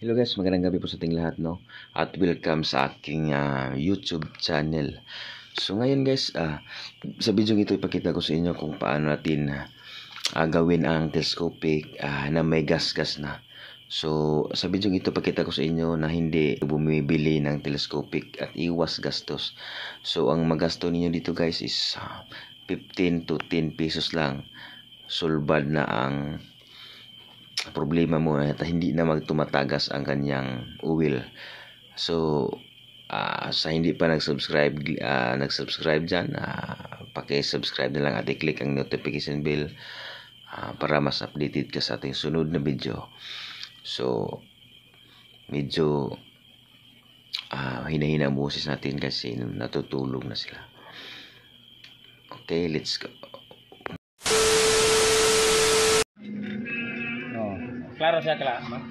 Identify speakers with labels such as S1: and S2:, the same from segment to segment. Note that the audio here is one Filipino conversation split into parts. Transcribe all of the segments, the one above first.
S1: Hello guys, magandang gabi po sa ating lahat, no? At welcome sa aking YouTube channel. So ngayon guys, sa video ito ipakita ko sa inyo kung paano natin gawin ang telescopic na may gas-gas na. So sa video ito ipakita ko sa inyo na hindi bumibili ng telescopic at iwas gastos. So ang magasto ninyo dito guys is 15 to 10 pesos lang. Solbad na ang problema mo na hindi na magtumatagas ang kanyang oil. So sa hindi pa nag-subscribe dyan, paki-subscribe na lang at i-click ang notification bell para mas updated ka sa ating sunod na video. So medyo hinahina ang boses natin kasi natutulog na sila. Okay, let's go.
S2: Klaro siya kala, ma.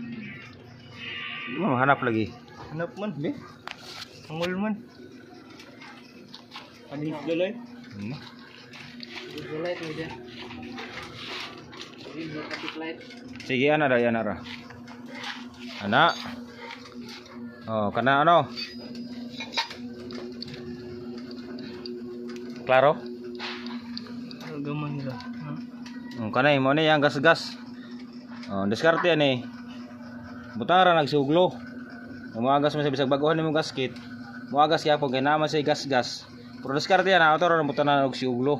S1: Hanap lagi.
S2: Hanap man, be. Angol man. Ani dulay? Dulay to dia.
S1: Sige, ana ra. Ana. Oh, kana ano? Klaro?
S2: Gaman nila.
S1: Kanay mo ni yang gas-gas. Diskarte yan eh. Butara nagsuglo. Muagas mo sa bisag baguhan ni mo gasket. Muagas kaya po kaya naman sa gas-gas. Pero diskarte yan, auto ron buta na nagsuglo.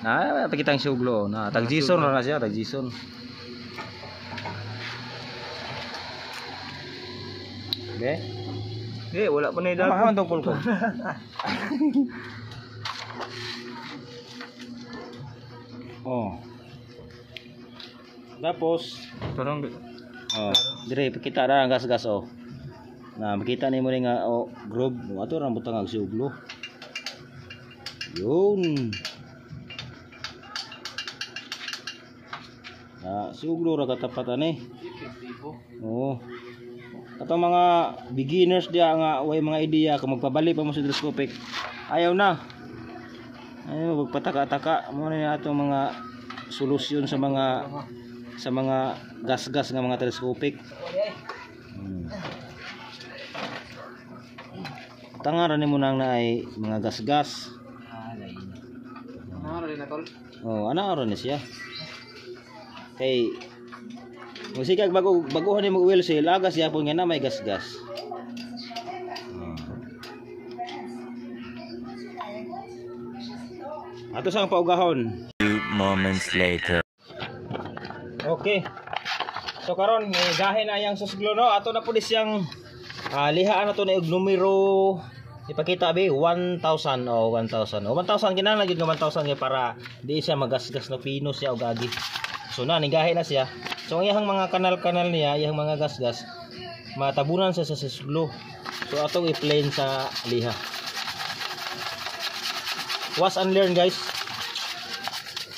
S1: Na pakita ang suglo na tag Jason na siya, tag Jason. Okay?
S2: Wala pa na daw.
S1: Mahaman tong pulko. Oh. Tapos
S2: Parang
S1: dire pakita ra ang gas-gas oh. Na makita nimo ni nga groove ato ra butang ang suglo. Yun. Suglo ra katapatan eh. Oo. Atong mga beginners dia nga way mga idea kung magpabali pa mo sa telescopic. Ayaw na. Ayaw magpataka-taka mo na atong mga solusyon sa mga gas-gas nga mga telescopic. Tangaran nimo nang naay mga gas-gas.
S2: ano rin na tol?
S1: Oh, ana ron ni siya. Kay musikag baguhan nimo oil seal agas ya pon nga na may gas-gas. Ato sang paugahon.
S3: 2 moments later.
S1: Okay. So karon gahin na yang susglo no. Ato na pud siyang lihaan na to na og numero ipakita be 1000 o 1000. O 1000 kinahanglan gyud nga 1000 kay para di siya magasgas na pino siya og agi. So na nigahin na siya. So ang iyang mga kanal niya, iyang mga gasgas matabunan sa susglo. So atong i-plane sa liha. Wash and learn guys.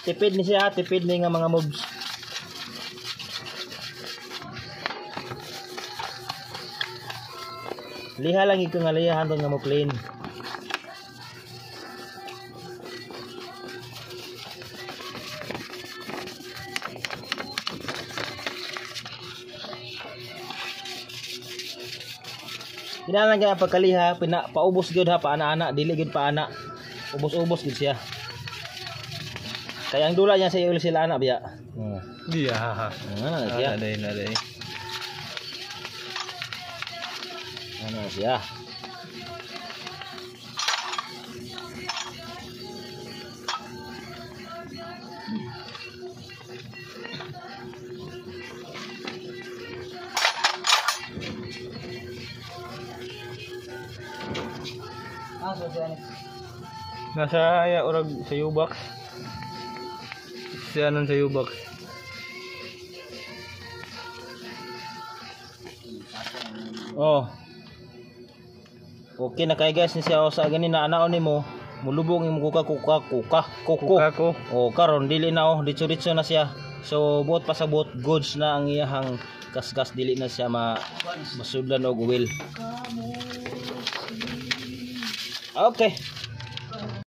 S1: Tipid ni siya, tipid ni nga mga moves. Liha lang ikaw nga liha hantong nga mo plane. Kinahanglan kaya pagkaliha paubos gyud ha paana-ana dili gyud paana. Ubos-ubos gyud siya. Kaya ang dula niya sa iyo sila anak biya.
S2: Iya.
S1: Siya.
S2: Naday.
S1: Ano siya? So siya ni.
S2: Nasa urag sa U-box. Siya nun sa U-box.
S1: Oh. Okay na kay guys ni siya sa ganin na anaon nimo mulubong imong kuko. Oh karon dili na ditso na siya. So buot pa sa buot goods na ang iyahang gas-gas dili na siya masudlan og oil. Okay.